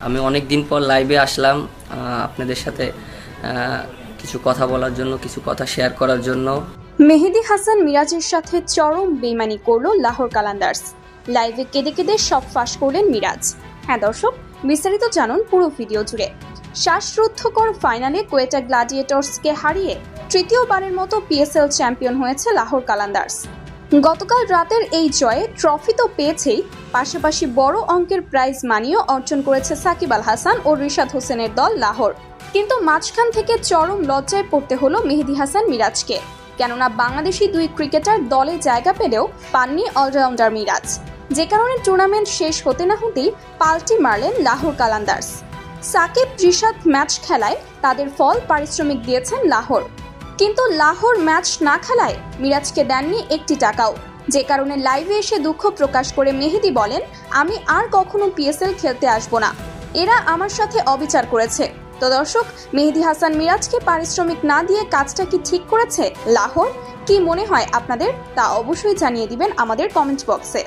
আমি অনেক দিন পর লাইভে আসলাম আপনাদের সাথে কিছু কথা বলার জন্য, কিছু কথা শেয়ার করার জন্য। মেহেদী হাসান মিরাজের সাথে চরম বেইমানি করলো লাহোর কালান্দার্স। লাইভে কেঁদে কেঁদে সব ফাঁস করলেন মিরাজ। হ্যাঁ দর্শক, বিস্তারিত জানুন পুরো ভিডিও জুড়ে। শ্বাসরুদ্ধকর ফাইনালে কোয়েটা গ্ল্যাডিয়েটর্সকে হারিয়ে তৃতীয়বারের মতো পিএসএল চ্যাম্পিয়ন হয়েছে লাহোর কালান্দার্স। গতকাল রাতের এই জয়ে ট্রফি তো পেয়েছেই, পাশাপাশি বড় অঙ্কের প্রাইজ মানিও অর্জন করেছে সাকিব আল হাসান ও রিশাদ হোসেনের দল লাহোর। কিন্তু মাঝখান থেকে চরম লজ্জায় পড়তে হলো মেহেদী হাসান মিরাজকে, কেননা বাংলাদেশি দুই ক্রিকেটার দলে জায়গা পেলেও পাননি অলরাউন্ডার মিরাজ, যে কারণে টুর্নামেন্ট শেষ হতে না হতেই পাল্টি মারলেন লাহোর কালান্দার্স। সাকিব রিশাদ ম্যাচ খেলায় তাদের ফল পারিশ্রমিক দিয়েছেন লাহোর, কিন্তু লাহোর ম্যাচ না খেলায় মিরাজকে দেননি একটি টাকাও, যে কারণে লাইভে এসে দুঃখ প্রকাশ করে মেহেদী বলেন, আমি আর কখনো পিএসএল খেলতে আসবো না, এরা আমার সাথে অবিচার করেছে। তো দর্শক, মেহেদী হাসান মিরাজকে পারিশ্রমিক না দিয়ে কাজটা কি ঠিক করেছে লাহোর? কি মনে হয় আপনাদের, তা অবশ্যই জানিয়ে দিবেন আমাদের কমেন্ট বক্সে।